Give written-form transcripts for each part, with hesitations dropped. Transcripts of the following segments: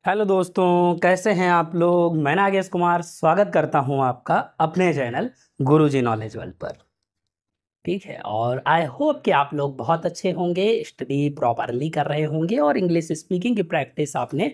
Hello दोस्तों, कैसे हैं आप लोग। मैं नागेश कुमार स्वागत करता हूं आपका अपने चैनल गुरुजी नॉलेज वर्ल्ड पर। ठीक है, और आई होप कि आप लोग बहुत अच्छे होंगे, स्टडी प्रॉपरली कर रहे होंगे और इंग्लिश स्पीकिंग की प्रैक्टिस आपने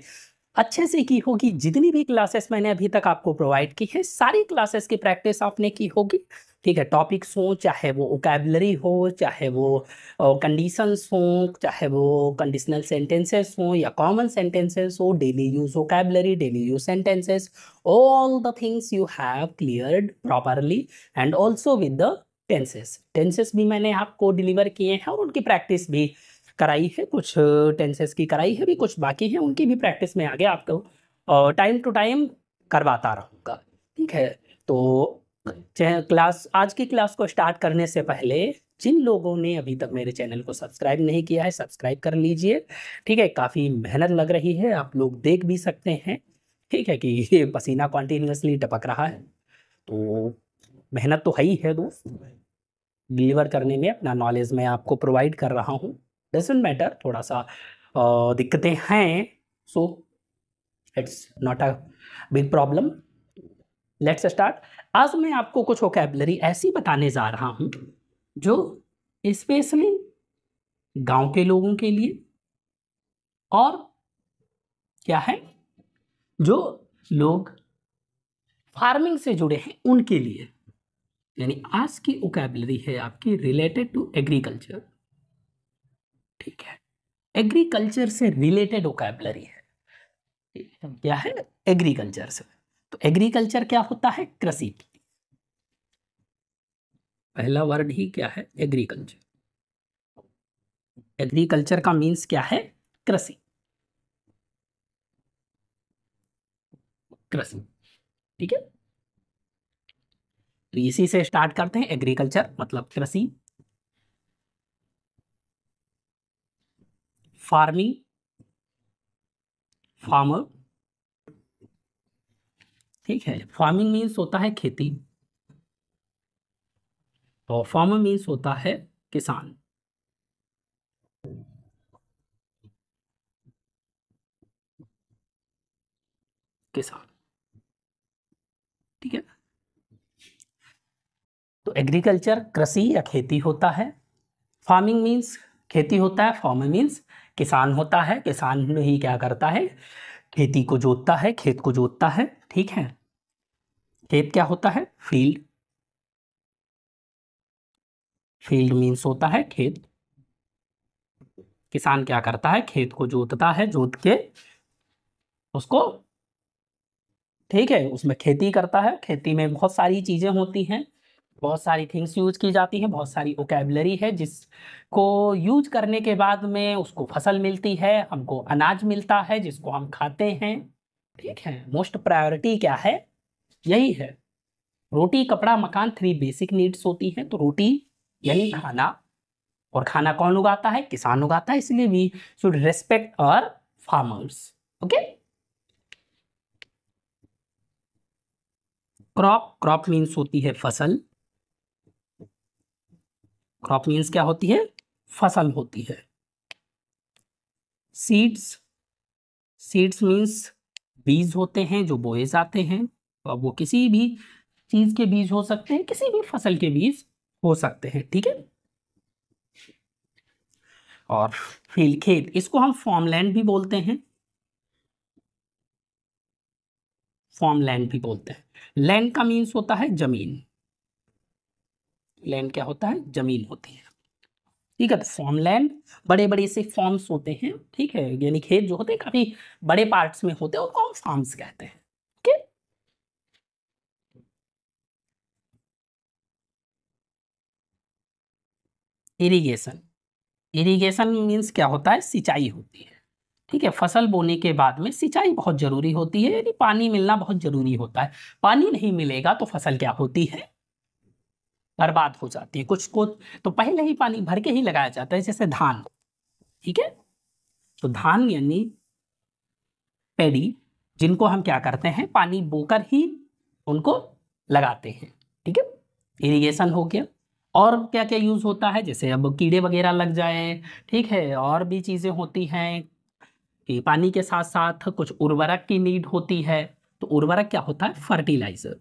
अच्छे से की होगी। जितनी भी क्लासेस मैंने अभी तक आपको प्रोवाइड की है, सारी क्लासेस की प्रैक्टिस आपने की होगी। ठीक है, टॉपिक्स हो, चाहे वो वोकैबुलरी हो, चाहे वो कंडीशंस हो, चाहे वो कंडीशनल सेंटेंसेस हो या कॉमन सेंटेंसेस हो, daily use vocabulary, daily use sentences, all the things you have cleared properly and also with the tenses भी मैंने आपको डिलीवर किए हैं और उनकी प्रैक्टिस भी कराई है। कुछ टेंसेस की कराई है, भी कुछ बाकी है, उनकी भी प्रैक्टिस में आगे आपको टाइम टू टाइम करवाता रहूँगा। ठीक है, तो क्लास आज की क्लास को स्टार्ट करने से पहले जिन लोगों ने अभी तक मेरे चैनल को सब्सक्राइब नहीं किया है, सब्सक्राइब कर लीजिए। ठीक है, काफ़ी मेहनत लग रही है, आप लोग देख भी सकते हैं। ठीक है कि ये पसीना कॉन्टिन्यूसली टपक रहा है, तो मेहनत तो है ही है दोस्त। डिलीवर करने में, अपना नॉलेज मैं आपको प्रोवाइड कर रहा हूँ। डजंट मैटर, थोड़ा सा दिक्कतें हैं, so it's not a big problem. Let's start. आज मैं आपको कुछ वोकैबुलरी ऐसी बताने जा रहा हूँ जो स्पेशली गांव के लोगों के लिए और क्या है, जो लोग फार्मिंग से जुड़े हैं उनके लिए। यानी आज की वोकैबुलरी है आपकी रिलेटेड टू एग्रीकल्चर। ठीक है, एग्रीकल्चर से रिलेटेड वोकैबुलरी है। क्या है? एग्रीकल्चर से। तो एग्रीकल्चर क्या होता है? कृषि। पहला वर्ड ही क्या है? एग्रीकल्चर। एग्रीकल्चर का मीन्स क्या है? कृषि। कृषि, ठीक है। तो इसी से स्टार्ट करते हैं। एग्रीकल्चर मतलब कृषि, फार्मिंग, फार्मर। ठीक है, फार्मिंग मीन्स होता है खेती और फार्मर मीन्स होता है किसान। किसान, ठीक है। तो एग्रीकल्चर कृषि या खेती होता है। फार्मिंग मीन्स खेती होता है, फार्मर मीन्स किसान होता है। किसान में ही क्या करता है? खेती को जोतता है, खेत को जोतता है। ठीक है, खेत क्या होता है? फील्ड। फील्ड मीन्स होता है खेत। किसान क्या करता है? खेत को जोतता है, जोत के उसको, ठीक है, उसमें खेती करता है। खेती में बहुत सारी चीजें होती हैं, बहुत सारी थिंग्स यूज की जाती हैं, बहुत सारी वोकैबुलरी है जिसको यूज करने के बाद में उसको फसल मिलती है, हमको अनाज मिलता है जिसको हम खाते हैं। ठीक है, मोस्ट प्रायोरिटी क्या है? यही है। रोटी कपड़ा मकान, 3 बेसिक नीड्स होती हैं। तो रोटी यानी खाना, और खाना कौन उगाता है? किसान उगाता है। इसलिए we should respect our farmers. Okay. Crop, crop means होती है फसल। क्रॉप मीन्स क्या होती है? फसल होती है। सीड्स, सीड्स मीन्स बीज होते हैं जो बोए जाते हैं। अब वो किसी भी चीज के बीज हो सकते हैं, किसी भी फसल के बीज हो सकते हैं। ठीक है, और फील्ड खेत, इसको हम फार्मलैंड भी बोलते हैं। फार्मलैंड भी बोलते हैं। लैंड का मीन्स होता है जमीन। लैंड क्या होता है? जमीन होती है। ठीक है, तो फार्मलैंड बड़े बड़े से फॉर्म्स होते हैं। ठीक है, यानी खेत जो होते हैं काफी बड़े पार्ट्स में होते हैं, उनको हम फार्म्स कहते हैं। ओके। इरिगेशन, इरिगेशन मीन्स क्या होता है? सिंचाई होती है। ठीक है, फसल बोने के बाद में सिंचाई बहुत जरूरी होती है, यानी पानी मिलना बहुत जरूरी होता है। पानी नहीं मिलेगा तो फसल क्या होती है? बर्बाद हो जाती है। कुछ को तो पहले ही पानी भर के ही लगाया जाता है, जैसे धान। ठीक है, तो धान यानी पैडी, जिनको हम क्या करते हैं? पानी बोकर ही उनको लगाते हैं। ठीक है, इरिगेशन हो गया। और क्या क्या यूज होता है? जैसे अब कीड़े वगैरह लग जाए, ठीक है, और भी चीजें होती हैं, कि पानी के साथ साथ कुछ उर्वरक की नीड होती है। तो उर्वरक क्या होता है? फर्टिलाइजर।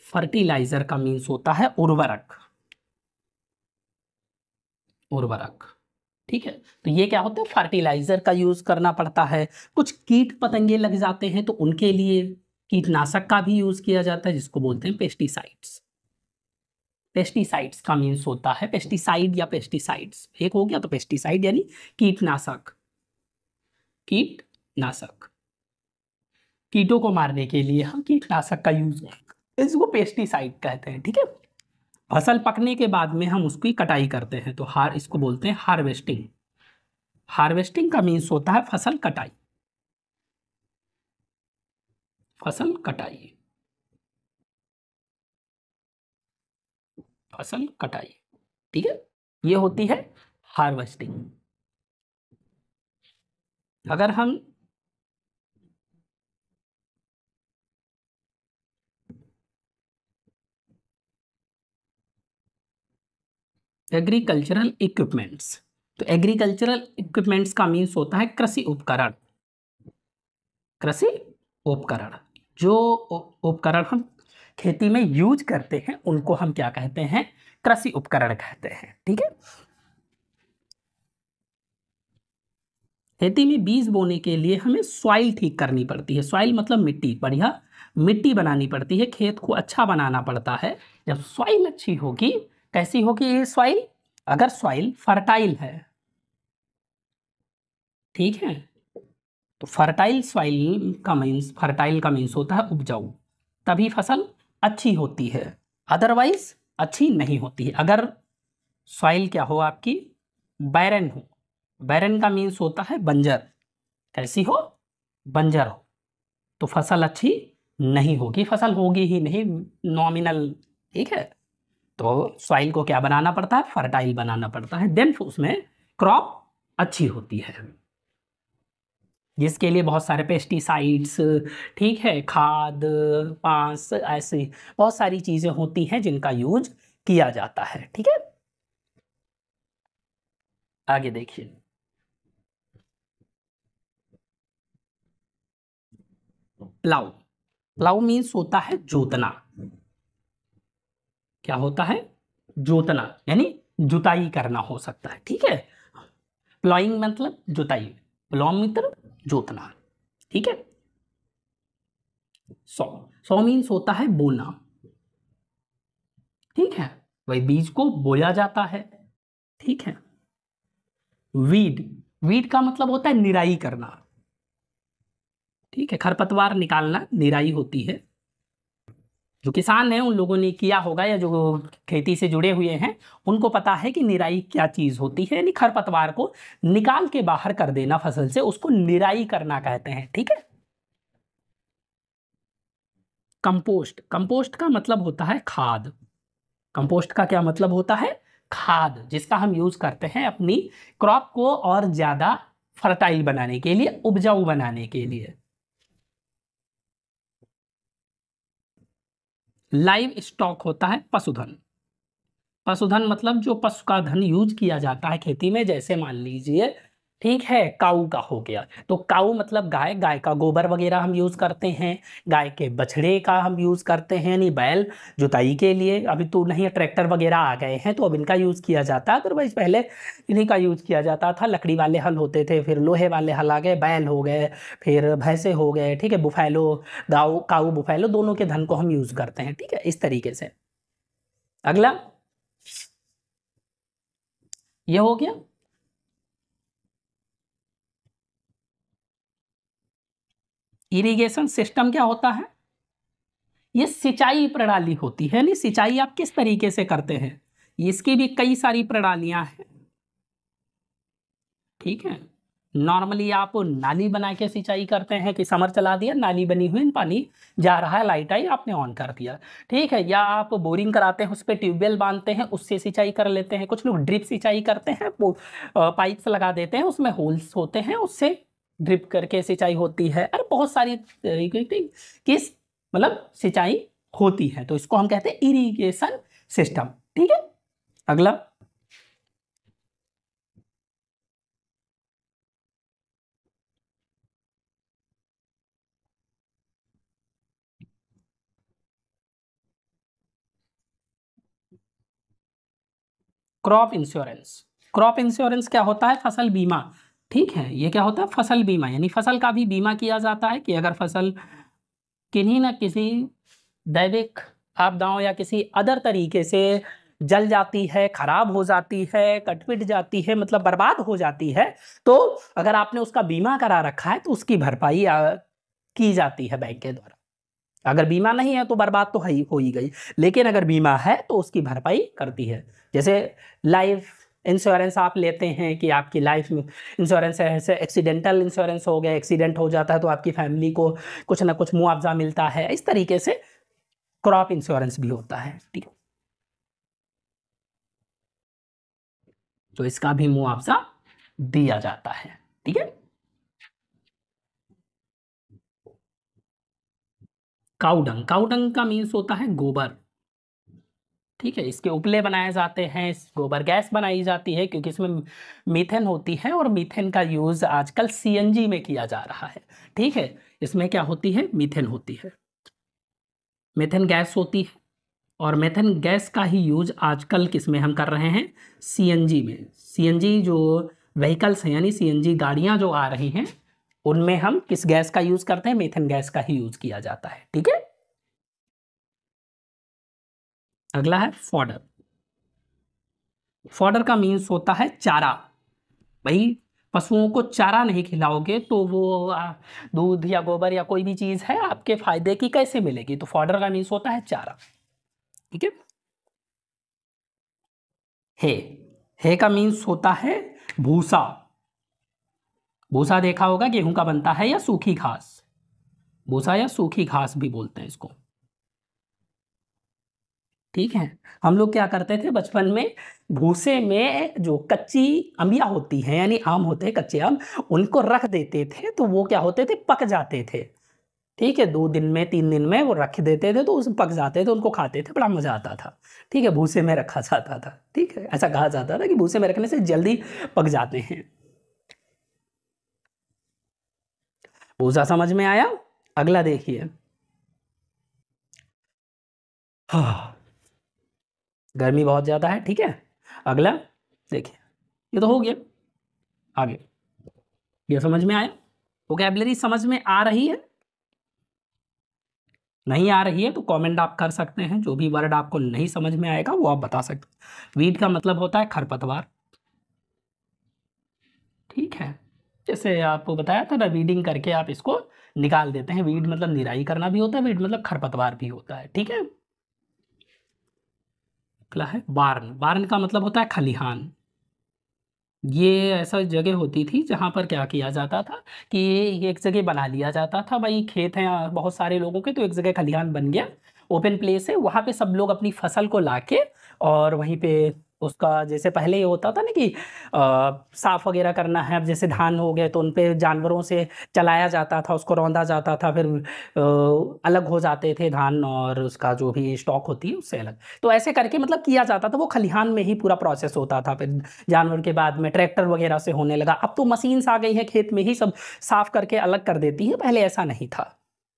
फर्टिलाइजर का मीन्स होता है उर्वरक। उर्वरक, ठीक है। तो ये क्या होता है? फर्टिलाइजर का यूज करना पड़ता है। कुछ कीट पतंगे लग जाते हैं तो उनके लिए कीटनाशक का भी यूज किया जाता है, जिसको बोलते हैं पेस्टिसाइड्स। पेस्टिसाइड्स का मीन्स होता है पेस्टिसाइड या पेस्टिसाइड्स, एक हो गया। तो पेस्टिसाइड यानी कीटनाशक। कीटनाशक, कीटों को मारने के लिए हम कीटनाशक का यूज करते हैं, इसको पेस्टिसाइड कहते हैं, ठीक है। फसल पकने के बाद में हम उसकी कटाई करते हैं, तो इसको बोलते हैं हार्वेस्टिंग। हार्वेस्टिंग का मीन्स होता है फसल कटाई। फसल कटाई, फसल कटाई, ठीक है। ये होती है हार्वेस्टिंग। अगर हम एग्रीकल्चरल इक्विपमेंट्स, तो एग्रीकल्चरल इक्विपमेंट्स का मीन्स होता है कृषि उपकरण। कृषि उपकरण, जो उपकरण हम खेती में यूज करते हैं उनको हम क्या कहते हैं? कृषि उपकरण कहते हैं, ठीक है। खेती में बीज बोने के लिए हमें सॉइल ठीक करनी पड़ती है। सॉइल मतलब मिट्टी, बढ़िया मिट्टी बनानी पड़ती है, खेत को अच्छा बनाना पड़ता है। जब सॉइल अच्छी होगी, कैसी होगी ये सॉइल? अगर सॉइल फर्टाइल है, ठीक है, तो फर्टाइल सॉइल का मीन्स, फर्टाइल का मीन्स होता है उपजाऊ, तभी फसल अच्छी होती है, अदरवाइज अच्छी नहीं होती है। अगर सॉइल क्या हो आपकी? बैरन हो। बैरन का मीन्स होता है बंजर। कैसी हो? बंजर हो, तो फसल अच्छी नहीं होगी, फसल होगी ही नहीं, नॉमिनल, ठीक है। तो सॉइल को क्या बनाना पड़ता है? फर्टाइल बनाना पड़ता है, देन उसमें क्रॉप अच्छी होती है, जिसके लिए बहुत सारे पेस्टिसाइड्स, ठीक है, खाद, पांस, ऐसी बहुत सारी चीजें होती हैं जिनका यूज किया जाता है, ठीक है। आगे देखिए, प्लाउ। प्लाउ मीन्स होता है जोतना। क्या होता है? जोतना, यानी जुताई करना हो सकता है, ठीक है। प्लॉइंग मतलब जुताई, प्लॉ मतलब जोतना, ठीक है। सौ, सौ मीन्स होता है बोना, ठीक है, वही बीज को बोया जाता है, ठीक है। वीड, वीड का मतलब होता है निराई करना, ठीक है, खरपतवार निकालना निराई होती है। जो किसान हैं उन लोगों ने किया होगा, या जो खेती से जुड़े हुए हैं उनको पता है कि निराई क्या चीज होती है, यानी खरपतवार को निकाल के बाहर कर देना फसल से, उसको निराई करना कहते हैं, ठीक है। कंपोस्ट, कंपोस्ट का मतलब होता है खाद। कंपोस्ट का क्या मतलब होता है? खाद, जिसका हम यूज करते हैं अपनी क्रॉप को और ज्यादा फर्टाइल बनाने के लिए, उपजाऊ बनाने के लिए। लाइव स्टॉक होता है पशुधन। पशुधन मतलब जो पशु का धन यूज किया जाता है खेती में, जैसे मान लीजिए, ठीक है, काऊ का हो गया, तो काऊ मतलब गाय, गाय का गोबर वगैरह हम यूज करते हैं, गाय के बछड़े का हम यूज करते हैं, यानी बैल जुताई के लिए। अभी तो नहीं, ट्रैक्टर वगैरह आ गए हैं तो अब इनका यूज किया जाता है, अदरवाइज पहले इन्हीं का यूज किया जाता था। लकड़ी वाले हल होते थे, फिर लोहे वाले हल आ गए, बैल हो गए, फिर भैंसे हो गए, ठीक है, बुफैलो, गाऊ, काऊ बुफैलो दोनों के धन को हम यूज करते हैं, ठीक है, इस तरीके से। अगला ये हो गया। इरिगेशन सिस्टम क्या होता है? ये सिंचाई प्रणाली होती है, नहीं, सिंचाई आप किस तरीके से करते हैं, इसकी भी कई सारी प्रणालियां हैं, ठीक है। नॉर्मली आप नाली बना के सिंचाई करते हैं कि समर चला दिया, नाली बनी हुई, पानी जा रहा है, लाइट आई, आपने ऑन कर दिया, ठीक है। या आप बोरिंग कराते हैं, उस पर ट्यूबवेल बांधते हैं, उससे सिंचाई कर लेते हैं। कुछ लोग ड्रिप सिंचाई करते हैं, वो पाइप्स लगा देते हैं, उसमें होल्स होते हैं, उससे ड्रिप करके सिंचाई होती है। अरे बहुत सारी किस मतलब सिंचाई होती है, तो इसको हम कहते हैं इरिगेशन सिस्टम, ठीक है। अगला क्रॉप इंश्योरेंस। क्रॉप इंश्योरेंस क्या होता है? फसल बीमा। ठीक है, ये क्या होता है? फसल बीमा, यानी फसल का भी बीमा किया जाता है कि अगर फसल किन्हीं ना किसी दैविक आपदाओं या किसी अदर तरीके से जल जाती है, खराब हो जाती है, कटपिट जाती है, मतलब बर्बाद हो जाती है, तो अगर आपने उसका बीमा करा रखा है तो उसकी भरपाई की जाती है बैंक के द्वारा। अगर बीमा नहीं है तो बर्बाद तो हो ही गई, लेकिन अगर बीमा है तो उसकी भरपाई करती है। जैसे लाइफ इंश्योरेंस आप लेते हैं कि आपकी लाइफ में इंश्योरेंस है, ऐसे एक्सीडेंटल इंश्योरेंस हो गया, एक्सीडेंट हो जाता है तो आपकी फैमिली को कुछ ना कुछ मुआवजा मिलता है। इस तरीके से क्रॉप इंश्योरेंस भी होता है। ठीक है, तो इसका भी मुआवजा दिया जाता है। ठीक है, काउडंग, काउडंग का मीन्स होता है गोबर। ठीक है, इसके उपले बनाए जाते हैं, इस गोबर गैस बनाई जाती है क्योंकि इसमें मीथेन होती है और मीथेन का यूज आजकल सीएनजी में किया जा रहा है। ठीक है, इसमें क्या होती है? मीथेन होती है, मीथेन गैस होती है, और मीथेन गैस का ही यूज आजकल किस में हम कर रहे हैं? सीएनजी में। सीएनजी जो व्हीकल्स हैं, यानी सीएनजी गाड़ियां जो आ रही हैं, उनमें हम किस गैस का यूज करते हैं? मीथेन गैस का ही यूज किया जाता है। ठीक है, अगला है फॉडर। फॉडर का मीन्स होता है चारा। भाई, पशुओं को चारा नहीं खिलाओगे तो वो दूध या गोबर या कोई भी चीज है आपके फायदे की कैसे मिलेगी? तो फॉडर का मीन्स होता है चारा। ठीक है, हे, हे का मीन्स होता है भूसा। भूसा देखा होगा गेहूं का बनता है, या सूखी घास। भूसा या सूखी घास भी बोलते हैं इसको। ठीक है, हम लोग क्या करते थे बचपन में? भूसे में जो कच्ची अमिया होती हैं, यानी आम होते हैं कच्चे आम, उनको रख देते थे तो वो क्या होते थे? पक जाते थे। ठीक है, 2 दिन में 3 दिन में वो रख देते थे तो उसमें पक जाते थे, उनको खाते थे, बड़ा मजा आता था। ठीक है, भूसे में रखा जाता था। ठीक है, ऐसा कहा जाता था कि भूसे में रखने से जल्दी पक जाते हैं। भूसा समझ में आया? अगला देखिए। हाँ, गर्मी बहुत ज्यादा है। ठीक है, अगला देखिए, ये तो हो गया। आगे, ये समझ में आया? वोकैबुलरी समझ में आ रही है? नहीं आ रही है तो कमेंट आप कर सकते हैं, जो भी वर्ड आपको नहीं समझ में आएगा वो आप बता सकते हैं। वीड का मतलब होता है खरपतवार। ठीक है, जैसे आपको बताया था ना, वीडिंग करके आप इसको निकाल देते हैं। वीड मतलब निराई करना भी होता है, वीड मतलब खरपतवार भी होता है। ठीक है, अगला है बार्न। बार्न का मतलब होता है खलिहान। ये ऐसा जगह होती थी जहाँ पर क्या किया जाता था कि ये एक जगह बना लिया जाता था। भाई खेत हैं बहुत सारे लोगों के, तो एक जगह खलिहान बन गया, ओपन प्लेस है, वहाँ पे सब लोग अपनी फसल को लाके और वहीं पे उसका, जैसे पहले ये होता था ना कि साफ वगैरह करना है, अब जैसे धान हो गए तो उन पे जानवरों से चलाया जाता था, उसको रौंदा जाता था, फिर अलग हो जाते थे धान और उसका जो भी स्टॉक होती है उससे अलग। तो ऐसे करके मतलब किया जाता था, वो खलिहान में ही पूरा प्रोसेस होता था। फिर जानवर के बाद में ट्रैक्टर वगैरह से होने लगा। अब तो मशीन्स आ गई है, खेत में ही सब साफ करके अलग कर देती है, पहले ऐसा नहीं था।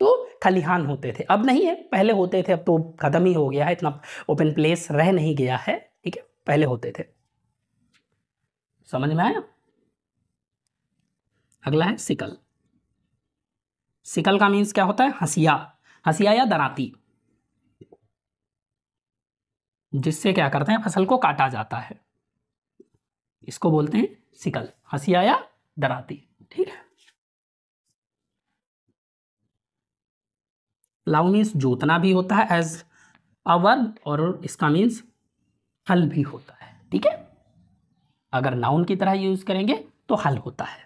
तो खलिहान होते थे, अब नहीं है, पहले होते थे, अब तो खत्म ही हो गया है, इतना ओपन प्लेस रह नहीं गया है। ठीक है, पहले होते थे। समझ में आया? अगला है सिकल। सिकल का मीन्स क्या होता है? हंसिया। हंसिया या दराती, जिससे क्या करते हैं? फसल को काटा जाता है, इसको बोलते हैं सिकल। हंसिया या दराती। ठीक है, प्लाउ मीन्स जोतना भी होता है एज अ वर्ब, और इसका मीन्स हल भी होता है। ठीक है, अगर नाउन की तरह यूज करेंगे तो हल होता है।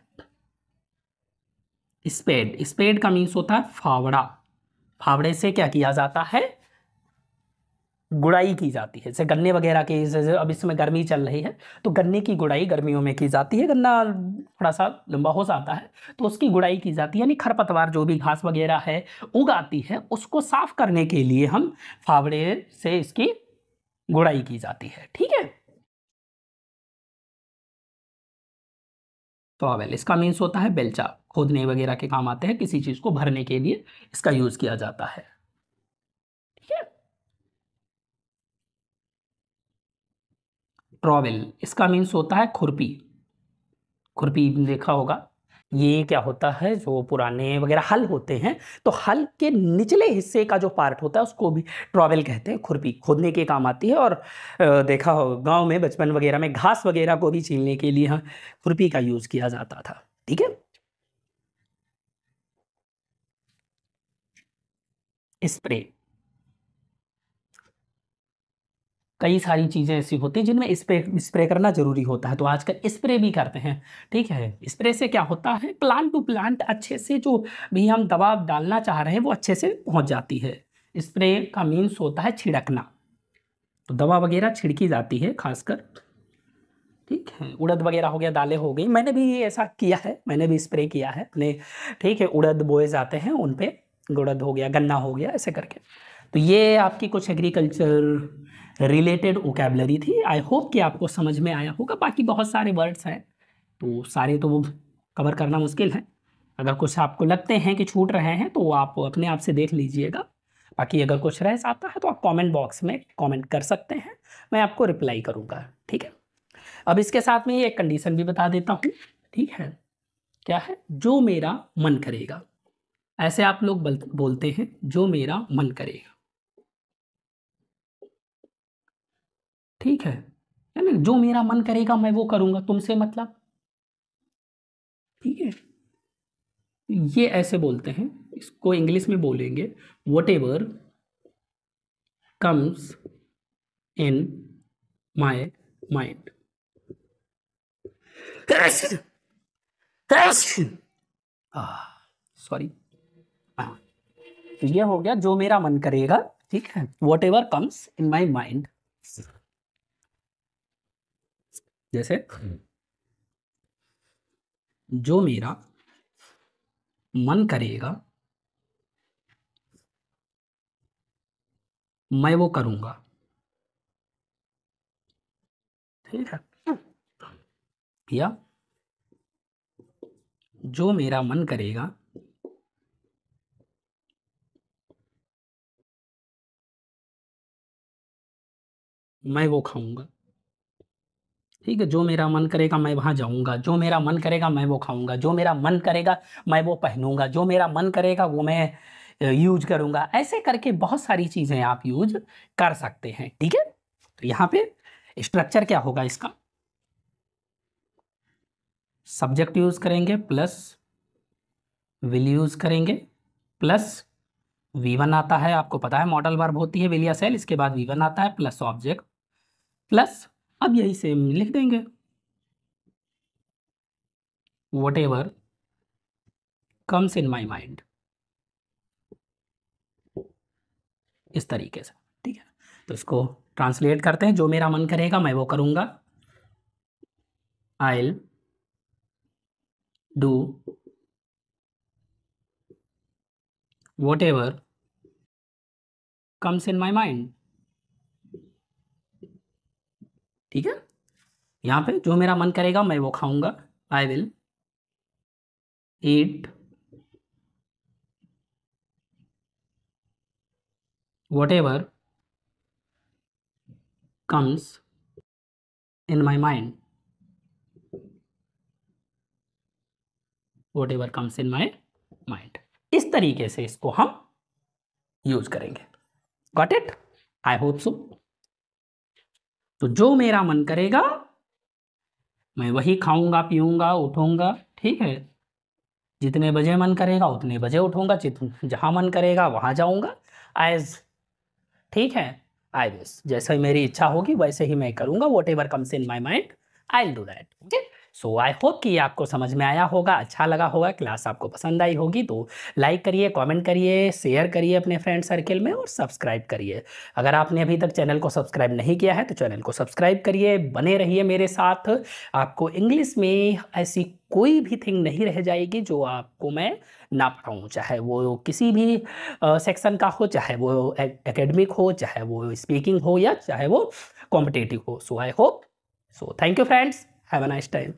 स्पेड, स्पेड का मीन्स होता है फावड़ा। फावड़े से क्या किया जाता है? गुड़ाई की जाती है। जैसे गन्ने वगैरह की, जैसे अब इसमें गर्मी चल रही है तो गन्ने की गुड़ाई गर्मियों में की जाती है। गन्ना थोड़ा सा लंबा हो जाता है तो उसकी गुड़ाई की जाती है, यानी खरपतवार जो भी घास वगैरह है उग आती है, उसको साफ करने के लिए हम फावड़े से इसकी गुड़ाई की जाती है। ठीक है, तो अवेल, इसका मीन्स होता है बेलचा। खोदने वगैरह के काम आते हैं, किसी चीज को भरने के लिए इसका यूज किया जाता है। ठीक है, ट्रॉवेल, इसका मीन्स होता है खुरपी। खुरपी देखा होगा, ये क्या होता है, जो पुराने वगैरह हल होते हैं तो हल के निचले हिस्से का जो पार्ट होता है उसको भी ट्रॉवेल कहते हैं। खुरपी खोदने के काम आती है। और देखा हो गांव में बचपन वगैरह में घास वगैरह को भी छीलने के लिए हाँ खुरपी का यूज किया जाता था। ठीक है। स्प्रे, कई सारी चीज़ें ऐसी होती हैं जिनमें स्प्रे स्प्रे करना जरूरी होता है, तो आजकल स्प्रे भी करते हैं। ठीक है। स्प्रे से क्या होता है, प्लांट टू प्लांट अच्छे से जो भी हम दवा डालना चाह रहे हैं वो अच्छे से पहुंच जाती है। स्प्रे का मीन्स होता है छिड़कना, तो दवा वगैरह छिड़की जाती है खासकर। ठीक है। उड़द वगैरह हो गया, दालें हो गई, मैंने भी ऐसा किया है, मैंने भी स्प्रे किया है अपने। ठीक है। उड़द बोए जाते हैं उन पे, उड़द हो गया, गन्ना हो गया, ऐसे करके। तो ये आपकी कुछ एग्रीकल्चर रिलेटेड वोकैबलरी थी। आई होप कि आपको समझ में आया होगा। बाकी बहुत सारे वर्ड्स हैं तो सारे तो वो कवर करना मुश्किल है। अगर कुछ आपको लगते हैं कि छूट रहे हैं तो आप अपने आप से देख लीजिएगा। बाकी अगर कुछ रह जाता है तो आप कमेंट बॉक्स में कमेंट कर सकते हैं, मैं आपको रिप्लाई करूँगा। ठीक है। अब इसके साथ में एक कंडीशन भी बता देता हूँ। ठीक है। क्या है, जो मेरा मन करेगा, ऐसे आप लोग बोलते हैं, जो मेरा मन करेगा। ठीक है ना, जो मेरा मन करेगा मैं वो करूंगा, तुमसे मतलब। ठीक है। ये ऐसे बोलते हैं, इसको इंग्लिश में बोलेंगे what ever comes in my mind. Sorry. तो ये हो गया जो मेरा मन करेगा। ठीक है। What ever comes in my mind. जैसे जो मेरा मन करेगा मैं वो करूंगा। ठीक है। या जो मेरा मन करेगा मैं वो खाऊंगा। ठीक है। जो मेरा मन करेगा मैं वहां जाऊंगा, जो मेरा मन करेगा मैं वो खाऊंगा, जो मेरा मन करेगा मैं वो पहनूंगा, जो मेरा मन करेगा वो मैं यूज करूंगा। ऐसे करके बहुत सारी चीजें आप यूज कर सकते हैं। ठीक है। तो यहाँ पे स्ट्रक्चर क्या होगा इसका, सब्जेक्ट यूज करेंगे प्लस विल यूज करेंगे प्लस V1 आता है, आपको पता है मॉडल वर्ब होती है विल या सेल, इसके बाद V1 आता है प्लस ऑब्जेक्ट प्लस, अब यही सेम लिख देंगे what ever comes in my mind, इस तरीके से। ठीक है। तो इसको ट्रांसलेट करते हैं, जो मेरा मन करेगा मैं वो करूंगा। I'll do whatever comes in my mind। ठीक है। यहाँ पे जो मेरा मन करेगा मैं वो खाऊंगा, I will eat whatever comes in my mind, whatever comes in my mind। इस तरीके से इसको हम यूज करेंगे। Got it? आई होप सो। तो जो मेरा मन करेगा मैं वही खाऊंगा, पीऊंगा, उठूंगा। ठीक है। जितने बजे मन करेगा उतने बजे उठूंगा, जहां मन करेगा वहां जाऊंगा। एज, ठीक है, आई विश, जैसे मेरी इच्छा होगी वैसे ही मैं करूंगा। What ever comes in my mind I will do that. Okay. So I hope कि ये आपको समझ में आया होगा, अच्छा लगा होगा, क्लास आपको पसंद आई होगी। तो लाइक करिए, कमेंट करिए, शेयर करिए अपने फ्रेंड सर्किल में और सब्सक्राइब करिए। अगर आपने अभी तक चैनल को सब्सक्राइब नहीं किया है तो चैनल को सब्सक्राइब करिए, बने रहिए मेरे साथ। आपको इंग्लिश में ऐसी कोई भी थिंग नहीं रह जाएगी जो आपको मैं ना पढ़ाऊँ, चाहे वो किसी भी सेक्शन का हो, चाहे वो एकेडमिक हो, चाहे वो स्पीकिंग हो, या चाहे वो कॉम्पिटेटिव हो। So I hope, so thank you friends, have a nice time.